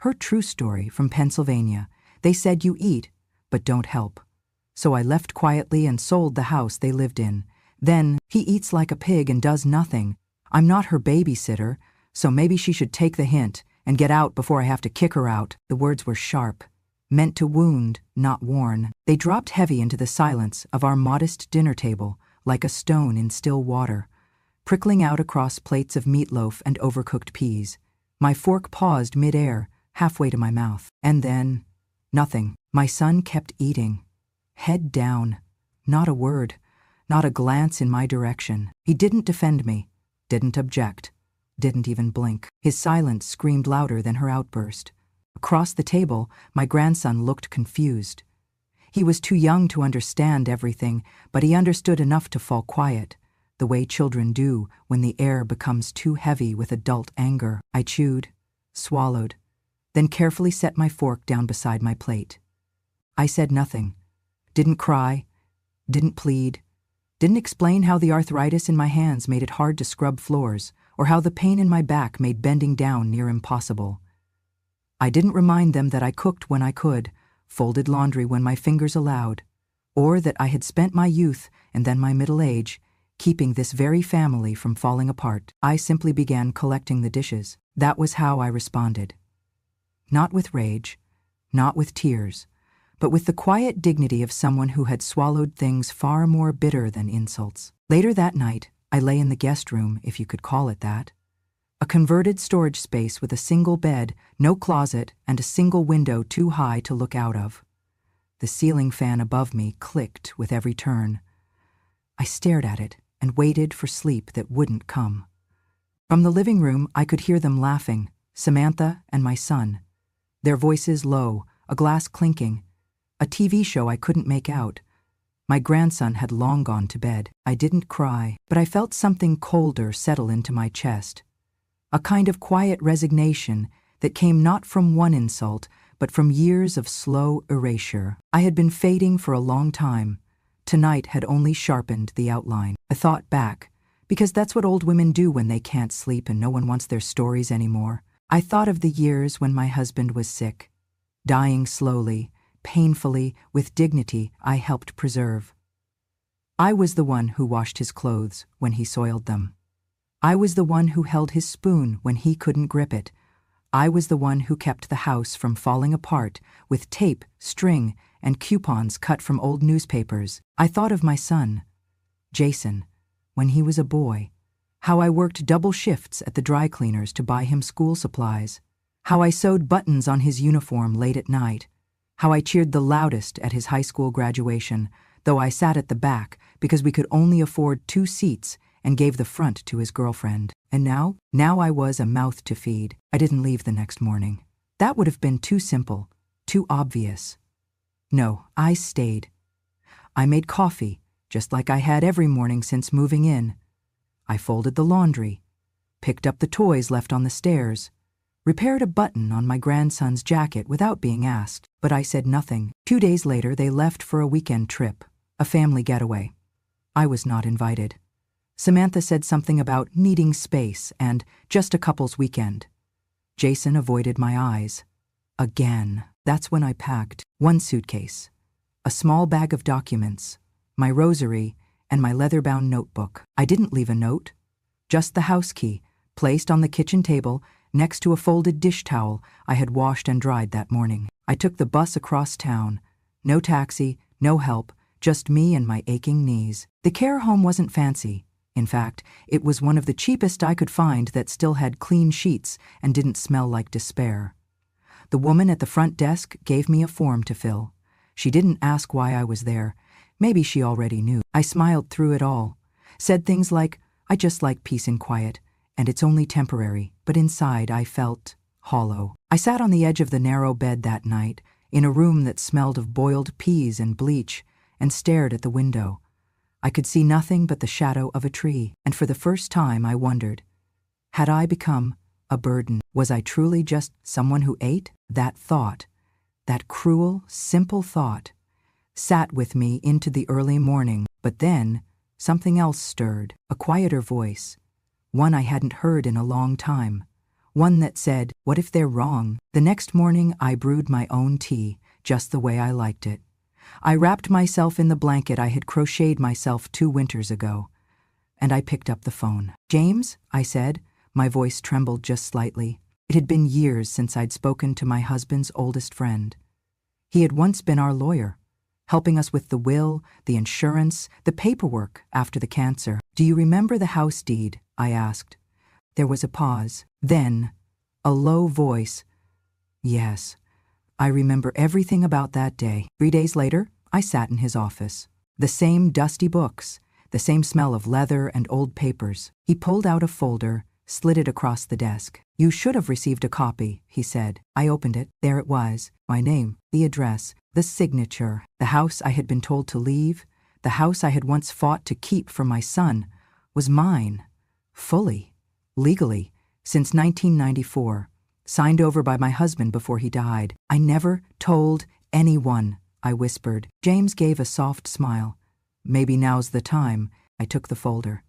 Her true story from Pennsylvania. They said you eat, but don't help. So I left quietly and sold the house they lived in. Then, he eats like a pig and does nothing. I'm not her babysitter, so maybe she should take the hint and get out before I have to kick her out. The words were sharp, meant to wound, not warn. They dropped heavy into the silence of our modest dinner table, like a stone in still water, prickling out across plates of meatloaf and overcooked peas. My fork paused mid-air, halfway to my mouth. And then, nothing. My son kept eating. Head down. Not a word. Not a glance in my direction. He didn't defend me. Didn't object. Didn't even blink. His silence screamed louder than her outburst. Across the table, my grandson looked confused. He was too young to understand everything, but he understood enough to fall quiet, the way children do when the air becomes too heavy with adult anger. I chewed, swallowed, then carefully set my fork down beside my plate. I said nothing. Didn't cry. Didn't plead. Didn't explain how the arthritis in my hands made it hard to scrub floors, or how the pain in my back made bending down near impossible. I didn't remind them that I cooked when I could, folded laundry when my fingers allowed, or that I had spent my youth and then my middle age keeping this very family from falling apart. I simply began collecting the dishes. That was how I responded. Not with rage, not with tears, but with the quiet dignity of someone who had swallowed things far more bitter than insults. Later that night, I lay in the guest room, if you could call it that. A converted storage space with a single bed, no closet, and a single window too high to look out of. The ceiling fan above me clicked with every turn. I stared at it and waited for sleep that wouldn't come. From the living room, I could hear them laughing, Samantha and my son. Their voices low, a glass clinking, a TV show I couldn't make out. My grandson had long gone to bed. I didn't cry, but I felt something colder settle into my chest. A kind of quiet resignation that came not from one insult, but from years of slow erasure. I had been fading for a long time. Tonight had only sharpened the outline. I thought back, because that's what old women do when they can't sleep and no one wants their stories anymore. I thought of the years when my husband was sick, dying slowly, painfully, with dignity I helped preserve. I was the one who washed his clothes when he soiled them. I was the one who held his spoon when he couldn't grip it. I was the one who kept the house from falling apart with tape, string, and coupons cut from old newspapers. I thought of my son, Jason, when he was a boy, how I worked double shifts at the dry cleaners to buy him school supplies, how I sewed buttons on his uniform late at night, how I cheered the loudest at his high school graduation, though I sat at the back because we could only afford 2 seats and gave the front to his girlfriend. And now I was a mouth to feed. I didn't leave the next morning. That would have been too simple, too obvious. No, I stayed. I made coffee, just like I had every morning since moving in. I folded the laundry, picked up the toys left on the stairs, repaired a button on my grandson's jacket without being asked, but I said nothing. 2 days later, they left for a weekend trip, a family getaway. I was not invited. Samantha said something about needing space and just a couple's weekend. Jason avoided my eyes. Again. That's when I packed 1 suitcase, a small bag of documents, my rosary, and my leather-bound notebook. I didn't leave a note, just the house key, placed on the kitchen table next to a folded dish towel I had washed and dried that morning. I took the bus across town. No taxi, no help, just me and my aching knees. The care home wasn't fancy. In fact, it was one of the cheapest I could find that still had clean sheets and didn't smell like despair. The woman at the front desk gave me a form to fill. She didn't ask why I was there. Maybe she already knew. I smiled through it all, said things like, I just like peace and quiet, and it's only temporary, but inside I felt hollow. I sat on the edge of the narrow bed that night, in a room that smelled of boiled peas and bleach, and stared at the window. I could see nothing but the shadow of a tree, and for the first time I wondered, had I become a burden? Was I truly just someone who ate? That thought, that cruel, simple thought, sat with me into the early morning. But then, something else stirred, a quieter voice, one I hadn't heard in a long time, One that said, "What if they're wrong?" The next morning I brewed my own tea, just the way I liked it. I wrapped myself in the blanket I had crocheted myself 2 winters ago, and I picked up the phone. "James," I said. My voice trembled just slightly. It had been years since I'd spoken to my husband's oldest friend. He had once been our lawyer, helping us with the will, the insurance, the paperwork after the cancer. "Do you remember the house deed?" I asked. There was a pause. Then, a low voice. "Yes, I remember everything about that day." 3 days later, I sat in his office. The same dusty books, the same smell of leather and old papers. He pulled out a folder, slid it across the desk. "You should have received a copy," he said. I opened it. There it was. My name, the address, the signature. The house I had been told to leave, the house I had once fought to keep for my son, was mine. Fully. Legally. Since 1994. Signed over by my husband before he died. "I never told anyone," I whispered. James gave a soft smile. "Maybe now's the time." I took the folder.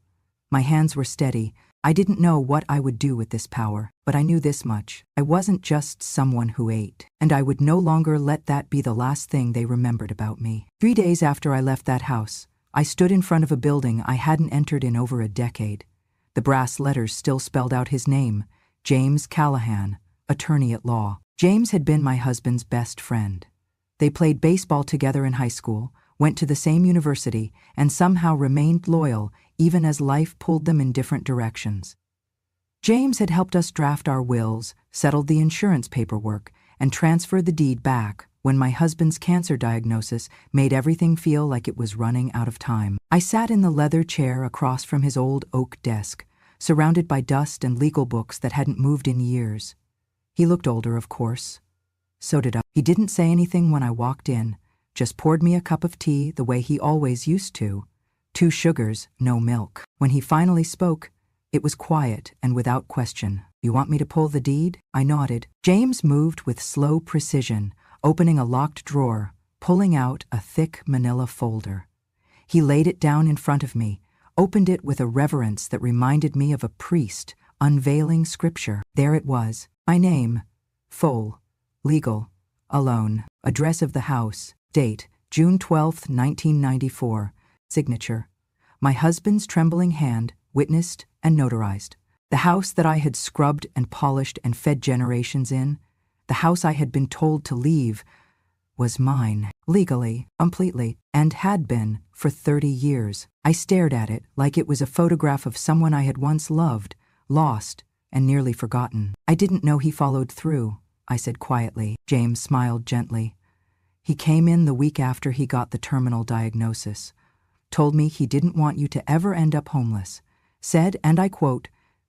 My hands were steady. I didn't know what I would do with this power, but I knew this much. I wasn't just someone who ate, and I would no longer let that be the last thing they remembered about me. 3 days after I left that house, I stood in front of a building I hadn't entered in over a decade. The brass letters still spelled out his name, James Callahan, attorney at law. James had been my husband's best friend. They played baseball together in high school, went to the same university, and somehow remained loyal even as life pulled them in different directions. James had helped us draft our wills, settled the insurance paperwork, and transferred the deed back when my husband's cancer diagnosis made everything feel like it was running out of time. I sat in the leather chair across from his old oak desk, surrounded by dust and legal books that hadn't moved in years. He looked older, of course. So did I. He didn't say anything when I walked in, just poured me a cup of tea the way he always used to. 2 sugars, no milk. When he finally spoke, it was quiet and without question. "You want me to pull the deed?" I nodded. James moved with slow precision, opening a locked drawer, pulling out a thick manila folder. He laid it down in front of me, opened it with a reverence that reminded me of a priest unveiling scripture. There it was. My name, full, legal, alone, address of the house, date, June 12, 1994, signature. My husband's trembling hand, witnessed and notarized. The house that I had scrubbed and polished and fed generations in, the house I had been told to leave, was mine, legally, completely, and had been for 30 years. I stared at it like it was a photograph of someone I had once loved, lost, and nearly forgotten. "I didn't know he followed through," I said quietly. James smiled gently. "He came in the week after he got the terminal diagnosis. Told me he didn't want you to ever end up homeless. Said, and I quote,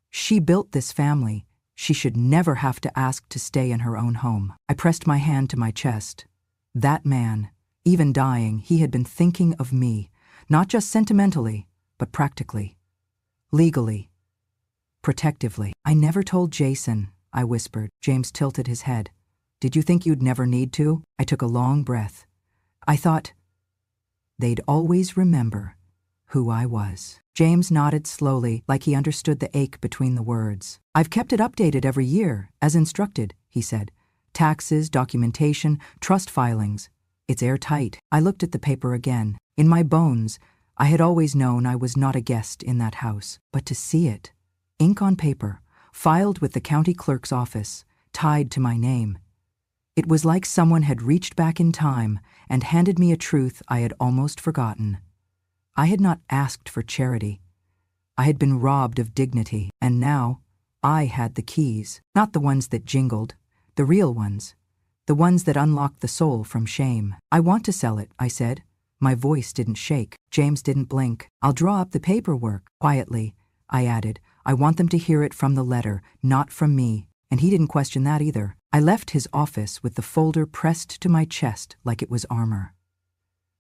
'She built this family. She should never have to ask to stay in her own home.'" I pressed my hand to my chest. That man, even dying, he had been thinking of me, not just sentimentally, but practically, legally, protectively. "I never told Jason," I whispered. James tilted his head. "Did you think you'd never need to?" I took a long breath. I thought they'd always remember who I was. James nodded slowly, like he understood the ache between the words. "I've kept it updated every year, as instructed," he said. "Taxes, documentation, trust filings. It's airtight." I looked at the paper again. In my bones, I had always known I was not a guest in that house. But to see it, ink on paper, filed with the county clerk's office, tied to my name, it was like someone had reached back in time and handed me a truth I had almost forgotten. I had not asked for charity. I had been robbed of dignity, and now I had the keys, not the ones that jingled, the real ones, the ones that unlocked the soul from shame. "I want to sell it," I said. My voice didn't shake. James didn't blink. "I'll draw up the paperwork." Quietly, I added, "I want them to hear it from the letter, not from me." And he didn't question that either. I left his office with the folder pressed to my chest like it was armor.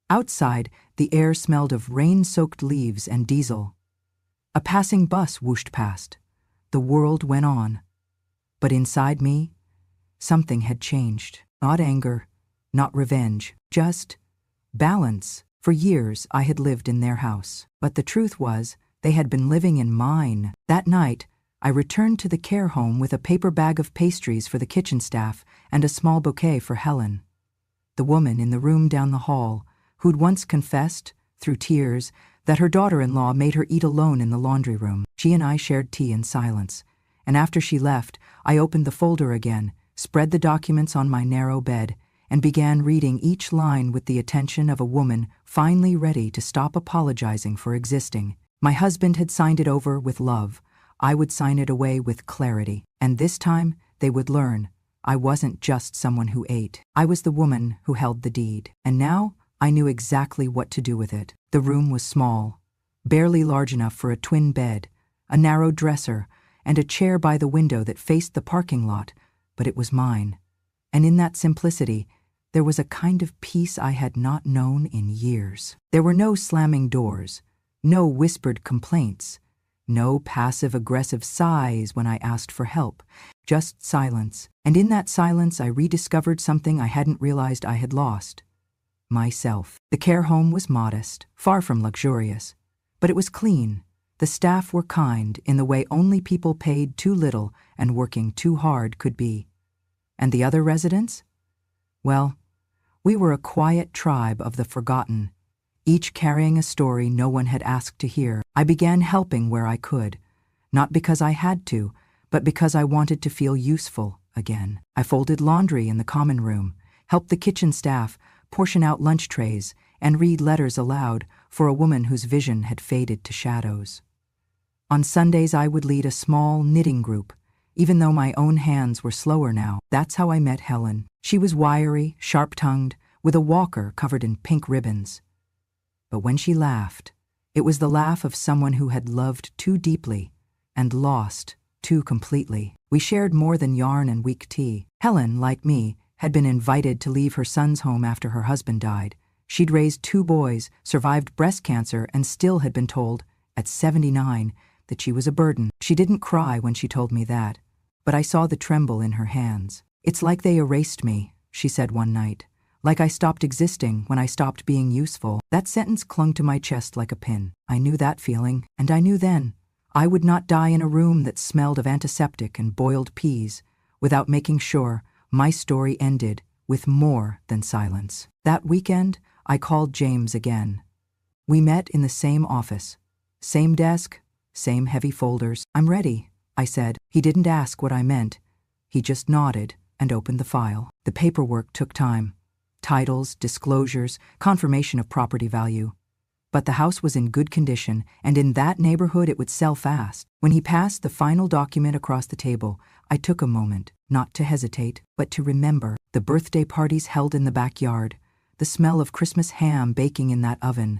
Outside, the air smelled of rain-soaked leaves and diesel. A passing bus whooshed past. The world went on. But inside me, something had changed. Not anger, not revenge, just balance. For years, I had lived in their house. But the truth was, they had been living in mine. That night, I returned to the care home with a paper bag of pastries for the kitchen staff and a small bouquet for Helen. The woman in the room down the hall, who'd once confessed, through tears, that her daughter-in-law made her eat alone in the laundry room. She and I shared tea in silence, and after she left, I opened the folder again, spread the documents on my narrow bed, and began reading each line with the attention of a woman finally ready to stop apologizing for existing. My husband had signed it over with love. I would sign it away with clarity, and this time they would learn I wasn't just someone who ate. I was the woman who held the deed, and now I knew exactly what to do with it. The room was small, barely large enough for a twin bed, a narrow dresser, and a chair by the window that faced the parking lot, but it was mine. And in that simplicity, there was a kind of peace I had not known in years. There were no slamming doors, no whispered complaints, no passive-aggressive sighs when I asked for help, just silence. And in that silence, I rediscovered something I hadn't realized I had lost: myself. The care home was modest, far from luxurious, but it was clean. The staff were kind in the way only people paid too little and working too hard could be. And the other residents? Well, we were a quiet tribe of the forgotten, each carrying a story no one had asked to hear. I began helping where I could, not because I had to, but because I wanted to feel useful again. I folded laundry in the common room, helped the kitchen staff portion out lunch trays, and read letters aloud for a woman whose vision had faded to shadows. On Sundays, I would lead a small knitting group, even though my own hands were slower now. That's how I met Helen. She was wiry, sharp-tongued, with a walker covered in pink ribbons. But when she laughed, it was the laugh of someone who had loved too deeply and lost too completely. We shared more than yarn and weak tea. Helen, like me, had been invited to leave her son's home after her husband died. She'd raised 2 boys, survived breast cancer, and still had been told, at 79, that she was a burden. She didn't cry when she told me that, but I saw the tremble in her hands. "It's like they erased me," she said one night. "Like I stopped existing when I stopped being useful." That sentence clung to my chest like a pin. I knew that feeling, and I knew then I would not die in a room that smelled of antiseptic and boiled peas without making sure my story ended with more than silence. That weekend, I called James again. We met in the same office, same desk, same heavy folders. "I'm ready," I said. He didn't ask what I meant. He just nodded and opened the file. The paperwork took time. Titles, disclosures, confirmation of property value. But the house was in good condition, and in that neighborhood it would sell fast. When he passed the final document across the table, I took a moment, not to hesitate, but to remember. The birthday parties held in the backyard, the smell of Christmas ham baking in that oven,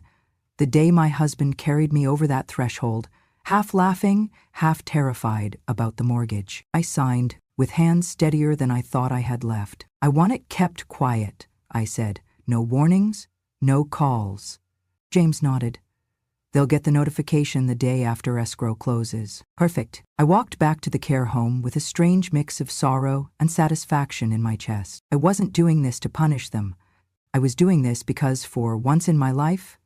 the day my husband carried me over that threshold, half laughing, half terrified about the mortgage. I signed, with hands steadier than I thought I had left. "I want it kept quiet," I said. "No warnings, no calls." James nodded. "They'll get the notification the day after escrow closes." Perfect. I walked back to the care home with a strange mix of sorrow and satisfaction in my chest. I wasn't doing this to punish them. I was doing this because, for once in my life,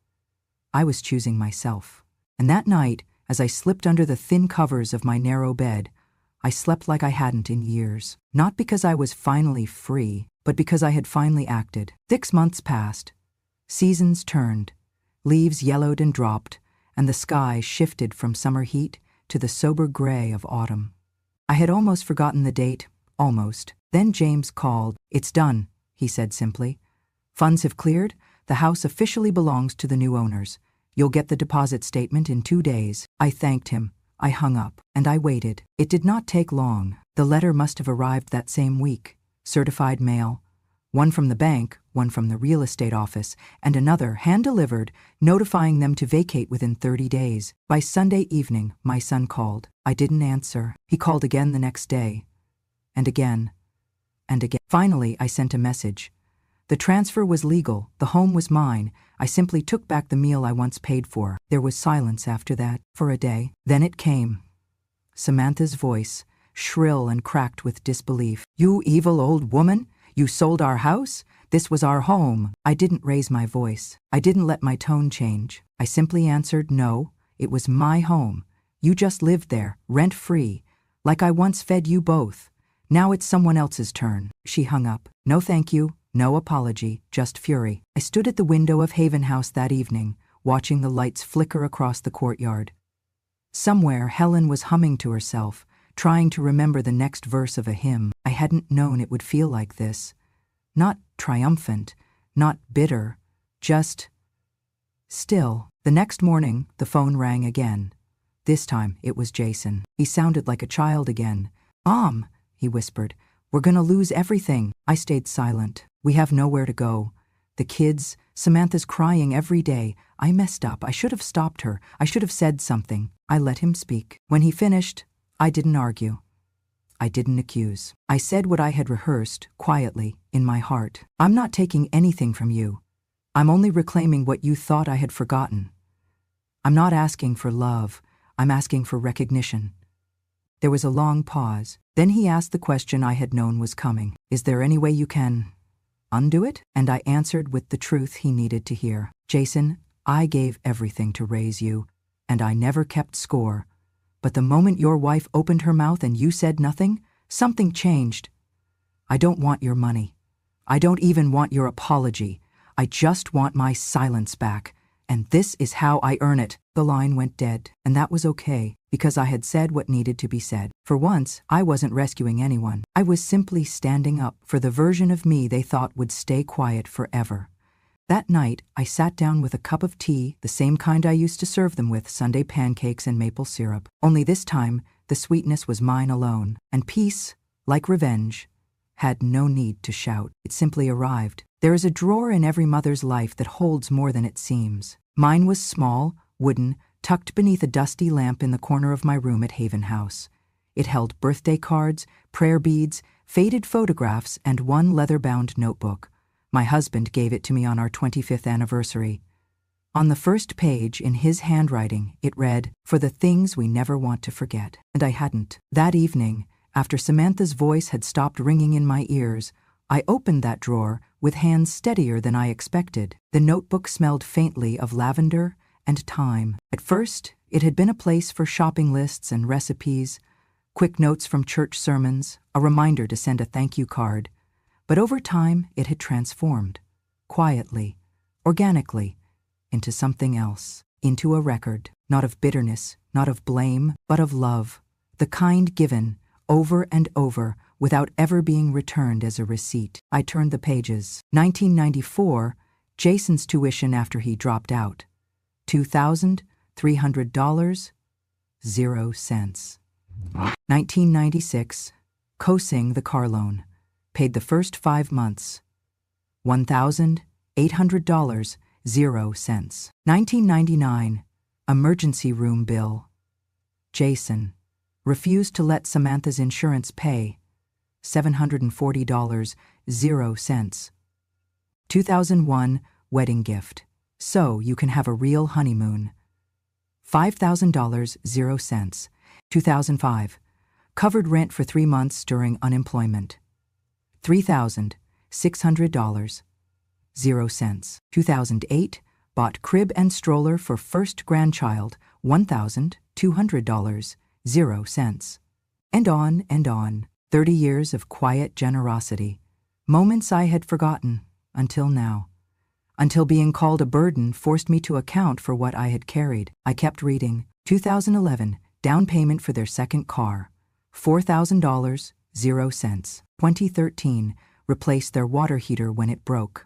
I was choosing myself. And that night, as I slipped under the thin covers of my narrow bed, I slept like I hadn't in years. Not because I was finally free, but because I had finally acted. 6 months passed. Seasons turned. Leaves yellowed and dropped, and the sky shifted from summer heat to the sober gray of autumn. I had almost forgotten the date, almost. Then James called. "It's done," he said simply. "Funds have cleared. The house officially belongs to the new owners. You'll get the deposit statement in 2 days." I thanked him. I hung up, and I waited. It did not take long. The letter must have arrived that same week. Certified mail. One from the bank, one from the real estate office, and another hand-delivered, notifying them to vacate within 30 days. By Sunday evening, my son called. I didn't answer. He called again the next day. And again. And again. Finally, I sent a message. The transfer was legal. The home was mine. I simply took back the meal I once paid for. There was silence after that, for a day. Then it came. Samantha's voice, shrill and cracked with disbelief. "You evil old woman! You sold our house? This was our home." I didn't raise my voice. I didn't let my tone change. I simply answered, "No, it was my home. You just lived there, rent-free, Like I once fed you both. Now it's someone else's turn. She hung up. No thank you, no apology, just fury. I stood at the window of Haven House that evening, watching the lights flicker across the courtyard. Somewhere, Helen was humming to herself, trying to remember the next verse of a hymn. I hadn't known it would feel like this. Not triumphant, not bitter, just still. The next morning, the phone rang again. This time, it was Jason. He sounded like a child again. "Mom," he whispered, "we're gonna lose everything." I stayed silent. We have nowhere to go. The kids, Samantha's crying every day. I messed up. I should have stopped her. I should have said something. I let him speak. When he finished, I didn't argue. I didn't accuse. I said what I had rehearsed, quietly, in my heart. "I'm not taking anything from you. I'm only reclaiming what you thought I had forgotten. I'm not asking for love. I'm asking for recognition." There was a long pause. Then he asked the question I had known was coming. "Is there any way you can undo it?" And I answered with the truth he needed to hear. "Jason, I gave everything to raise you, and I never kept score. But the moment your wife opened her mouth and you said nothing, something changed. I don't want your money. I don't even want your apology. I just want my silence back. And this is how I earn it." The line went dead, and that was okay, because I had said what needed to be said. For once, I wasn't rescuing anyone. I was simply standing up for the version of me they thought would stay quiet forever. That night, I sat down with a cup of tea, the same kind I used to serve them with, Sunday pancakes and maple syrup. Only this time, the sweetness was mine alone, and peace, like revenge, had no need to shout. It simply arrived. There is a drawer in every mother's life that holds more than it seems. Mine was small, wooden, tucked beneath a dusty lamp in the corner of my room at Haven House. It held birthday cards, prayer beads, faded photographs, and one leather-bound notebook. My husband gave it to me on our 25th anniversary. On the first page, in his handwriting, it read, "For the things we never want to forget." And I hadn't. That evening, after Samantha's voice had stopped ringing in my ears, I opened that drawer with hands steadier than I expected. The notebook smelled faintly of lavender and thyme. At first, it had been a place for shopping lists and recipes, quick notes from church sermons, a reminder to send a thank you card. But over time, it had transformed, quietly, organically, into something else, into a record, not of bitterness, not of blame, but of love, the kind given over and over, without ever being returned as a receipt. I turned the pages. 1994, Jason's tuition after he dropped out. $2,300, 0 cents. 1996, Kosing the car loan. Paid the first 5 months. $1,800, 0 cents. 1999, emergency room bill. Jason refused to let Samantha's insurance pay. $740, 0 cents. 2001, wedding gift. So you can have a real honeymoon. $5,000, 0 cents. 2005, covered rent for 3 months during unemployment. $3,600, 0 cents. 2008, bought crib and stroller for first grandchild, $1,200, 0 cents. And on and on. 30 years of quiet generosity. Moments I had forgotten, until now. Until being called a burden forced me to account for what I had carried. I kept reading. 2011, down payment for their second car. $4,000, 0 cents. 2013, replaced their water heater when it broke.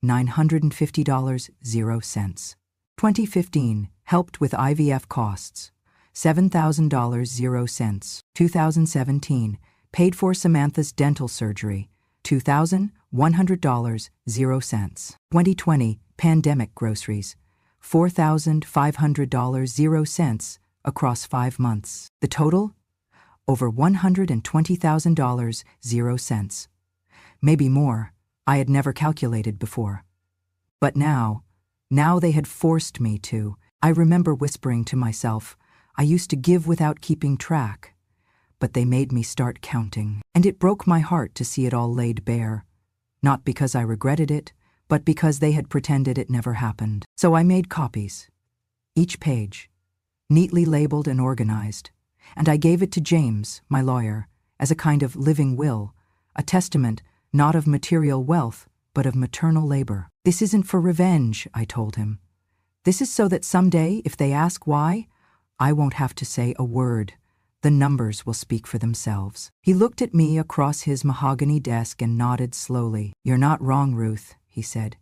$950, 0 cents. 2015, helped with IVF costs. $7,000, 0 cents. 2017, paid for Samantha's dental surgery. $2,100, 0 cents. 2020, pandemic groceries. $4,500, 0 cents, across 5 months. The total? Over $120,000, 0 cents. Maybe more. I had never calculated before. But now they had forced me to. I remember whispering to myself, I used to give without keeping track. But they made me start counting. And it broke my heart to see it all laid bare. Not because I regretted it, but because they had pretended it never happened. So I made copies. Each page, neatly labeled and organized. and I gave it to James, my lawyer, as a kind of living will, a testament not of material wealth, but of maternal labor. This isn't for revenge, I told him. This is so that someday, if they ask why, I won't have to say a word. The numbers will speak for themselves. He looked at me across his mahogany desk and nodded slowly. You're not wrong, Ruth, he said.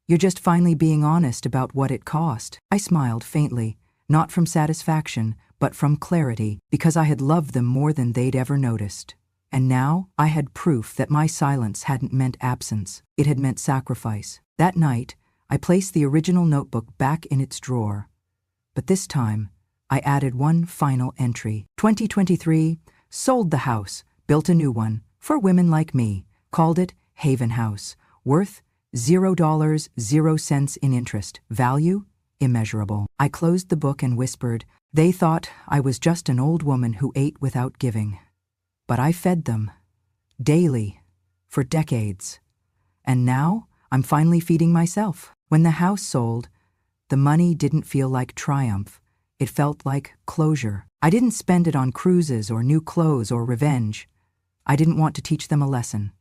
You're just finally being honest about what it cost. I smiled faintly, not from satisfaction, but from clarity, because I had loved them more than they'd ever noticed. And now I had proof that my silence hadn't meant absence. It had meant sacrifice. That night, I placed the original notebook back in its drawer. But this time, I added one final entry. 2023, sold the house, built a new one, for women like me, called it Haven House, worth $0, 0 cents in interest, value immeasurable. I closed the book and whispered, they thought I was just an old woman who ate without giving. But I fed them, daily, for decades. And now I'm finally feeding myself. When the house sold, the money didn't feel like triumph. It felt like closure. I didn't spend it on cruises or new clothes or revenge. I didn't want to teach them a lesson.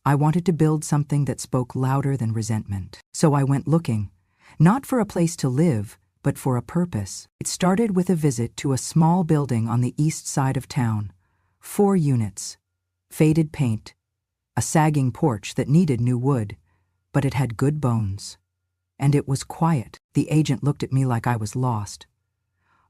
I wanted to build something that spoke louder than resentment. So I went looking, not for a place to live, but for a purpose. It started with a visit to a small building on the east side of town. 4 units, faded paint, a sagging porch that needed new wood, but it had good bones. And it was quiet. The agent looked at me like I was lost.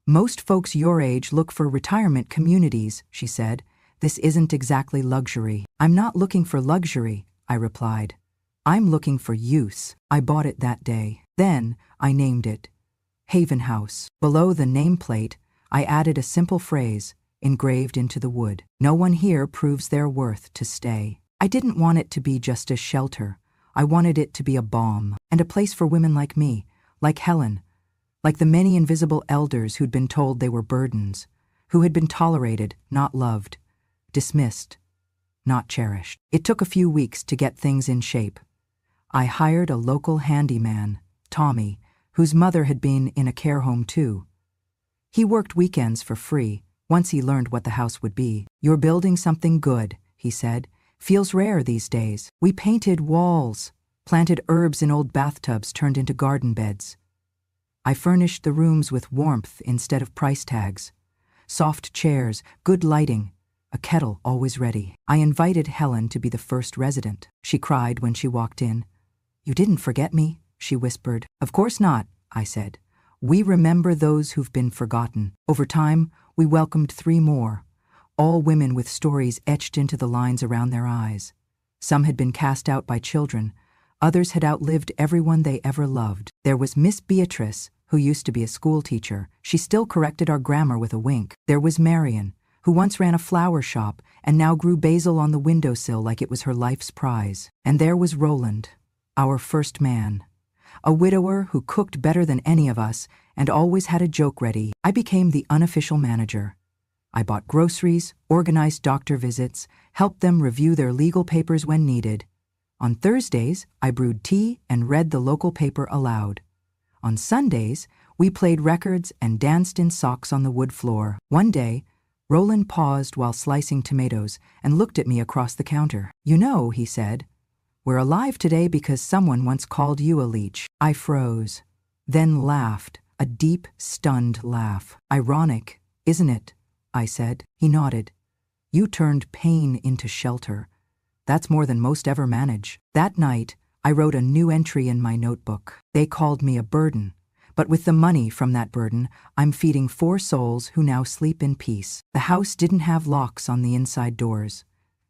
Most folks your age look for retirement communities, she said. This isn't exactly luxury. I'm not looking for luxury, I replied. I'm looking for use. I bought it that day. Then I named it Haven House. Below the nameplate, I added a simple phrase, engraved into the wood. No one here proves their worth to stay. I didn't want it to be just a shelter. I wanted it to be a balm, and a place for women like me, like Helen, like the many invisible elders who'd been told they were burdens, who had been tolerated, not loved, dismissed, not cherished. It took a few weeks to get things in shape. I hired a local handyman, Tommy, whose mother had been in a care home too. He worked weekends for free, once he learned what the house would be. You're building something good, he said. Feels rare these days. We painted walls, planted herbs in old bathtubs turned into garden beds. I furnished the rooms with warmth instead of price tags. Soft chairs, good lighting, a kettle always ready. I invited Helen to be the first resident. She cried when she walked in. You didn't forget me, she whispered. Of course not, I said. We remember those who've been forgotten. Over time, we welcomed 3 more. All women with stories etched into the lines around their eyes. Some had been cast out by children. Others had outlived everyone they ever loved. There was Miss Beatrice, who used to be a school teacher. She still corrected our grammar with a wink. There was Marion, who once ran a flower shop and now grew basil on the windowsill like it was her life's prize. And there was Roland, our first man, a widower who cooked better than any of us and always had a joke ready. I became the unofficial manager. I bought groceries, organized doctor visits, helped them review their legal papers when needed. On Thursdays, I brewed tea and read the local paper aloud. On Sundays, we played records and danced in socks on the wood floor. One day, Roland paused while slicing tomatoes and looked at me across the counter. You know, he said, we're alive today because someone once called you a leech. I froze, then laughed, a deep, stunned laugh. Ironic, isn't it? I said. He nodded. You turned pain into shelter. That's more than most ever manage. That night, I wrote a new entry in my notebook. They called me a burden, but with the money from that burden, I'm feeding 4 souls who now sleep in peace. The house didn't have locks on the inside doors,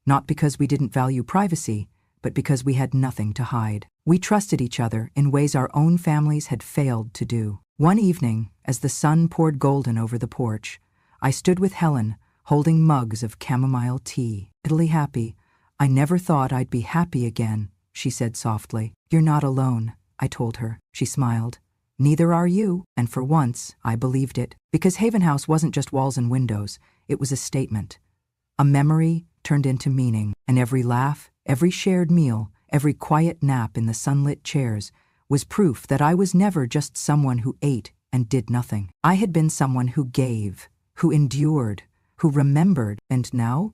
not because we didn't value privacy, but because we had nothing to hide. We trusted each other in ways our own families had failed to do. One evening, as the sun poured golden over the porch, I stood with Helen, holding mugs of chamomile tea. Italy happy. I never thought I'd be happy again, she said softly. You're not alone, I told her. She smiled. Neither are you. And for once, I believed it. Because Haven House wasn't just walls and windows. It was a statement. A memory turned into meaning. And every laugh, every shared meal, every quiet nap in the sunlit chairs was proof that I was never just someone who ate and did nothing. I had been someone who gave, who endured, who remembered, and now?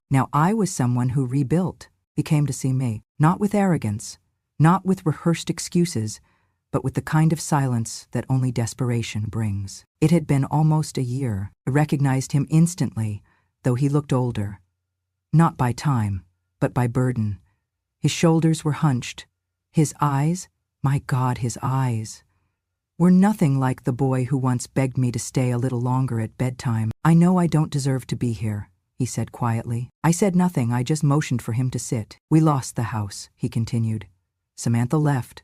Now I was someone who rebuilt. He came to see me, not with arrogance, not with rehearsed excuses, but with the kind of silence that only desperation brings. It had been almost a year. I recognized him instantly, though he looked older. Not by time, but by burden. His shoulders were hunched. His eyes, my God, his eyes, were nothing like the boy who once begged me to stay a little longer at bedtime. "I know I don't deserve to be here," he said quietly. I said nothing, I just motioned for him to sit. "We lost the house," he continued. "Samantha left.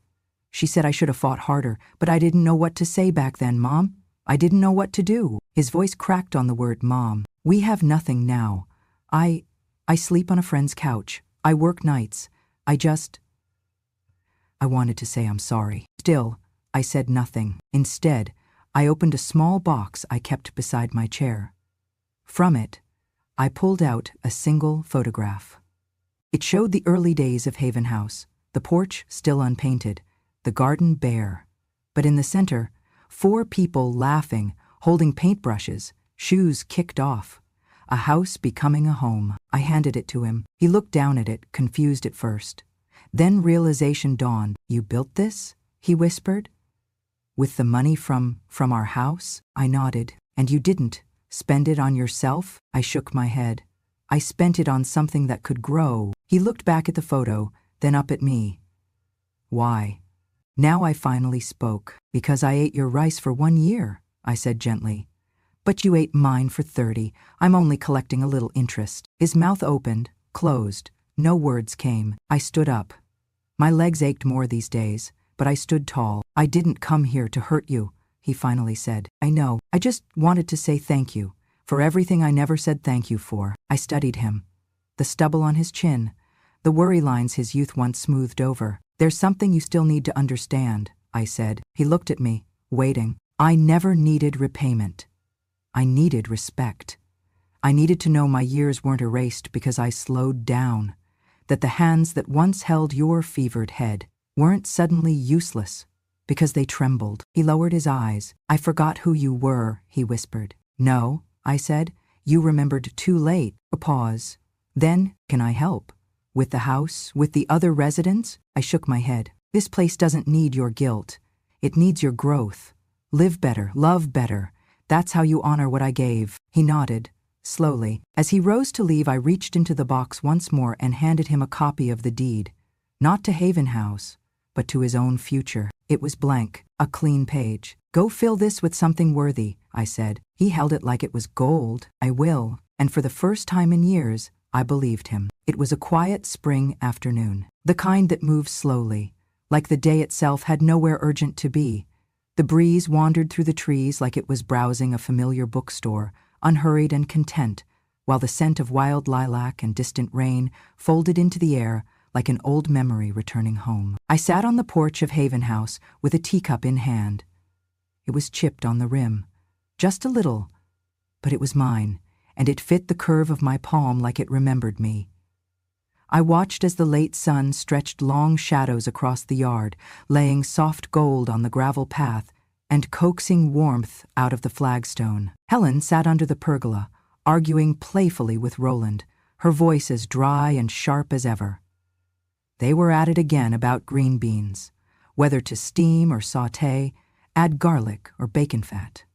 She said I should have fought harder, but I didn't know what to say back then, Mom. I didn't know what to do." His voice cracked on the word Mom. "We have nothing now. I sleep on a friend's couch. I work nights. I wanted to say I'm sorry. Still, I said nothing. Instead, I opened a small box I kept beside my chair. From it, I pulled out a single photograph. It showed the early days of Haven House, the porch still unpainted, the garden bare. But in the center, 4 people laughing, holding paintbrushes, shoes kicked off. A house becoming a home. I handed it to him. He looked down at it, confused at first. Then realization dawned. "You built this?" he whispered. "With the money from our house?" I nodded. "And you didn't spend it on yourself?" I shook my head. "I spent it on something that could grow." He looked back at the photo, then up at me. "Why?" Now I finally spoke. "Because I ate your rice for 1 year," I said gently. "But you ate mine for 30. I'm only collecting a little interest." His mouth opened, closed. No words came. I stood up. My legs ached more these days, but I stood tall. "I didn't come here to hurt you," he finally said. "I know. I just wanted to say thank you for everything I never said thank you for." I studied him. The stubble on his chin, the worry lines his youth once smoothed over. "There's something you still need to understand," I said. He looked at me, waiting. "I never needed repayment. I needed respect. I needed to know my years weren't erased because I slowed down, that the hands that once held your fevered head weren't suddenly useless because they trembled." He lowered his eyes. "I forgot who you were," he whispered. "No," I said. "You remembered too late." A pause. Then, "Can I help? With the house? With the other residents?" I shook my head. "This place doesn't need your guilt. It needs your growth. Live better, love better. That's how you honor what I gave." He nodded, slowly. As he rose to leave, I reached into the box once more and handed him a copy of the deed. Not to Haven House, but to his own future. It was blank, a clean page. "Go fill this with something worthy," I said. He held it like it was gold. "I will." And for the first time in years, I believed him. It was a quiet spring afternoon, the kind that moves slowly, like the day itself had nowhere urgent to be. The breeze wandered through the trees like it was browsing a familiar bookstore, unhurried and content, while the scent of wild lilac and distant rain folded into the air like an old memory returning home. I sat on the porch of Haven House with a teacup in hand. It was chipped on the rim, just a little, but it was mine, and it fit the curve of my palm like it remembered me. I watched as the late sun stretched long shadows across the yard, laying soft gold on the gravel path and coaxing warmth out of the flagstone. Helen sat under the pergola, arguing playfully with Roland, her voice as dry and sharp as ever. They were at it again about green beans, whether to steam or sauté, add garlic or bacon fat.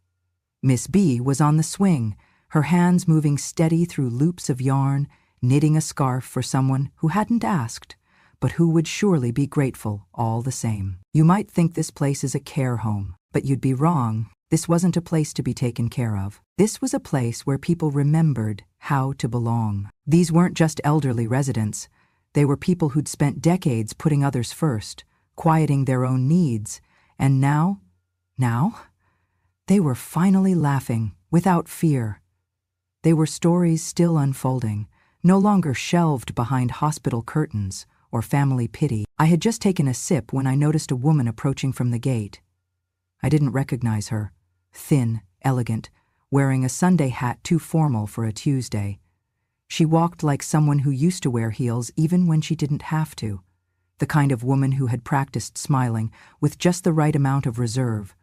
Miss B was on the swing, her hands moving steady through loops of yarn, knitting a scarf for someone who hadn't asked, but who would surely be grateful all the same. You might think this place is a care home, but you'd be wrong. This wasn't a place to be taken care of. This was a place where people remembered how to belong. These weren't just elderly residents. They were people who'd spent decades putting others first, quieting their own needs, and now, they were finally laughing, without fear. They were stories still unfolding, no longer shelved behind hospital curtains or family pity. I had just taken a sip when I noticed a woman approaching from the gate. I didn't recognize her. Thin, elegant, wearing a Sunday hat too formal for a Tuesday. She walked like someone who used to wear heels even when she didn't have to. The kind of woman who had practiced smiling with just the right amount of reserve.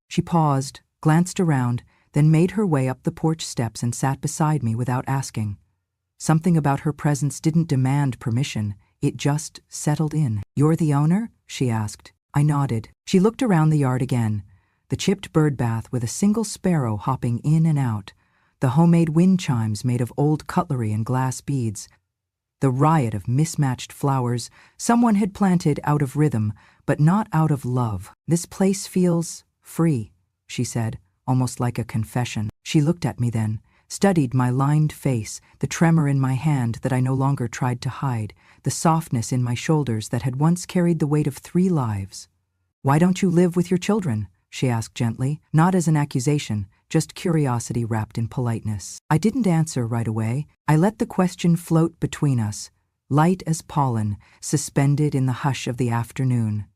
She paused, glanced around, then made her way up the porch steps and sat beside me without asking. Something about her presence didn't demand permission, it just settled in. "You're the owner?" she asked. I nodded. She looked around the yard again, the chipped bird bath with a single sparrow hopping in and out, the homemade wind chimes made of old cutlery and glass beads, the riot of mismatched flowers someone had planted out of rhythm, but not out of love. "This place feels free," she said, almost like a confession. She looked at me then, studied my lined face, the tremor in my hand that I no longer tried to hide, the softness in my shoulders that had once carried the weight of 3 lives. "Why don't you live with your children?" she asked gently, not as an accusation, just curiosity wrapped in politeness. I didn't answer right away. I let the question float between us, light as pollen, suspended in the hush of the afternoon.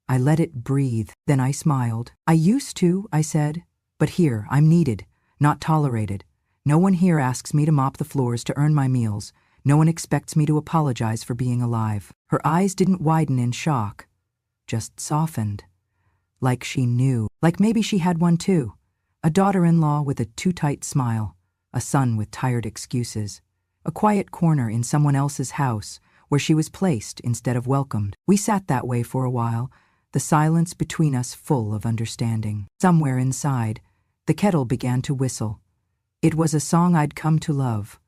I let it breathe, then I smiled. "I used to," I said, "but here I'm needed, not tolerated. No one here asks me to mop the floors to earn my meals. No one expects me to apologize for being alive." Her eyes didn't widen in shock, just softened. Like she knew, like maybe she had one too. A daughter-in-law with a too-tight smile, a son with tired excuses, a quiet corner in someone else's house where she was placed instead of welcomed. We sat that way for a while, the silence between us full of understanding. Somewhere inside, the kettle began to whistle. It was a song I'd come to love,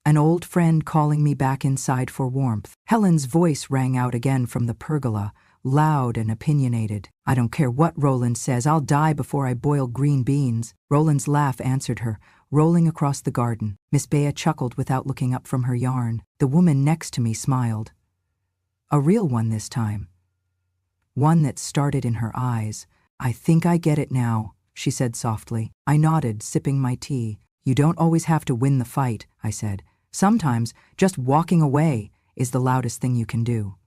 an old friend calling me back inside for warmth. Helen's voice rang out again from the pergola, loud and opinionated. "I don't care what Roland says, I'll die before I boil green beans." Roland's laugh answered her, rolling across the garden. Miss Bea chuckled without looking up from her yarn. The woman next to me smiled. A real one this time. One that started in her eyes. "I think I get it now," she said softly. I nodded, sipping my tea. "You don't always have to win the fight," I said. "Sometimes just walking away is the loudest thing you can do."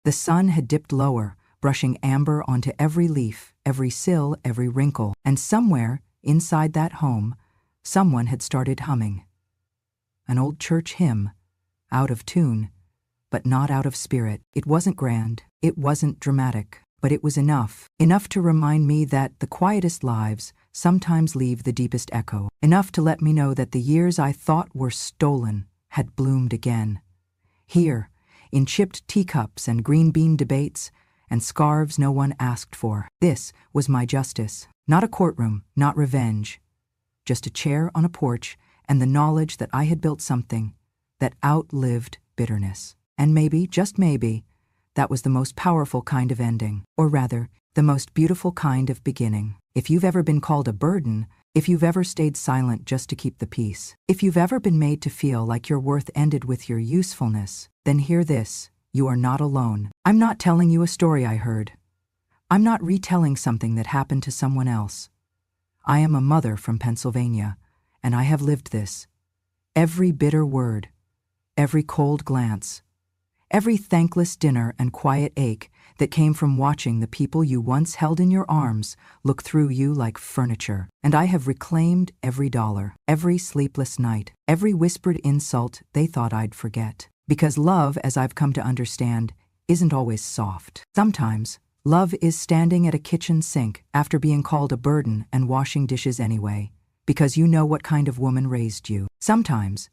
The sun had dipped lower, brushing amber onto every leaf, every sill, every wrinkle, and somewhere, inside that home, someone had started humming. An old church hymn, out of tune, but not out of spirit. It wasn't grand, it wasn't dramatic, but it was enough to remind me that the quietest lives sometimes leave the deepest echo, enough to let me know that the years I thought were stolen had bloomed again. Here, in chipped teacups and green bean debates, and scarves no one asked for. This was my justice. Not a courtroom, not revenge. Just a chair on a porch and the knowledge that I had built something that outlived bitterness. And maybe, just maybe, that was the most powerful kind of ending. Or rather, the most beautiful kind of beginning. If you've ever been called a burden, if you've ever stayed silent just to keep the peace, if you've ever been made to feel like your worth ended with your usefulness, then hear this. You are not alone. I'm not telling you a story I heard. I'm not retelling something that happened to someone else. I am a mother from Pennsylvania, and I have lived this. Every bitter word, every cold glance, every thankless dinner and quiet ache that came from watching the people you once held in your arms look through you like furniture. And I have reclaimed every dollar, every sleepless night, every whispered insult they thought I'd forget. Because love, as I've come to understand, isn't always soft. Sometimes, love is standing at a kitchen sink after being called a burden and washing dishes anyway, because you know what kind of woman raised you. Sometimes,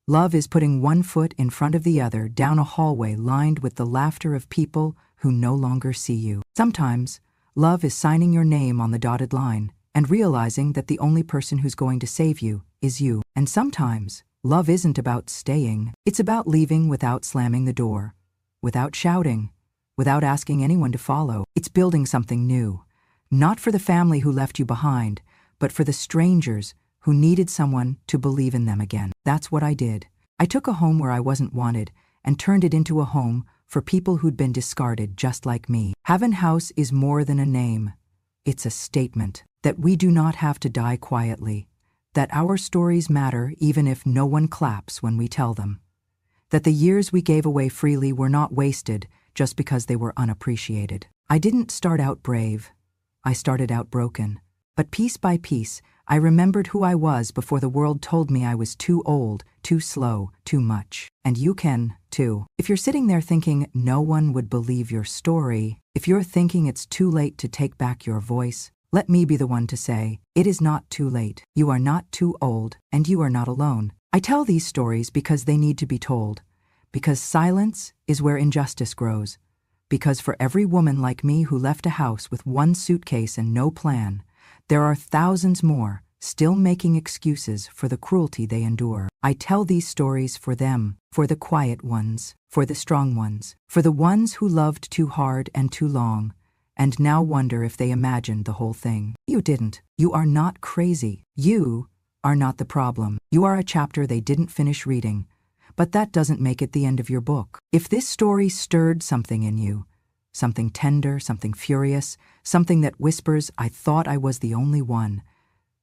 love is putting one foot in front of the other down a hallway lined with the laughter of people who no longer see you. Sometimes, love is signing your name on the dotted line and realizing that the only person who's going to save you is you. And sometimes, love isn't about staying. It's about leaving without slamming the door, without shouting, without asking anyone to follow. It's building something new, not for the family who left you behind, but for the strangers who needed someone to believe in them again. That's what I did. I took a home where I wasn't wanted and turned it into a home for people who'd been discarded just like me. Haven House is more than a name. It's a statement that we do not have to die quietly, that our stories matter even if no one claps when we tell them, that the years we gave away freely were not wasted just because they were unappreciated. I didn't start out brave. I started out broken. But piece by piece, I remembered who I was before the world told me I was too old, too slow, too much. And you can, too. If you're sitting there thinking no one would believe your story, if you're thinking it's too late to take back your voice, Let me be the one to say, it is not too late. You are not too old, and you are not alone. I tell these stories because they need to be told, because silence is where injustice grows, because for every woman like me who left a house with one suitcase and no plan, there are thousands more still making excuses for the cruelty they endure. I tell these stories for them, for the quiet ones, for the strong ones, for the ones who loved too hard and too long, and now wonder if they imagined the whole thing. You didn't. You are not crazy. You are not the problem. You are a chapter they didn't finish reading, but that doesn't make it the end of your book. If this story stirred something in you, something tender, something furious, something that whispers, I thought I was the only one,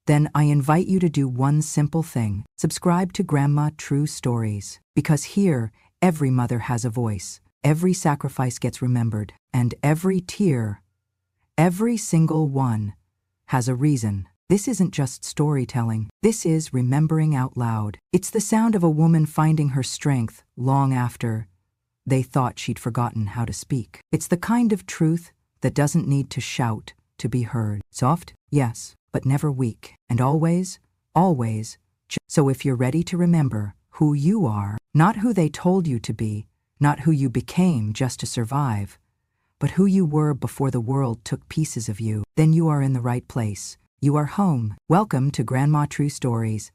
then I invite you to do one simple thing. Subscribe to Grandma True Stories. Because here, every mother has a voice, every sacrifice gets remembered, and every tear, every single one, has a reason. This isn't just storytelling. This is remembering out loud. It's the sound of a woman finding her strength long after they thought she'd forgotten how to speak. It's the kind of truth that doesn't need to shout to be heard. Soft? Yes, but never weak. And always, always. So if you're ready to remember who you are, not who they told you to be, not who you became just to survive, but who you were before the world took pieces of you, then you are in the right place. You are home. Welcome to Grandma True Stories.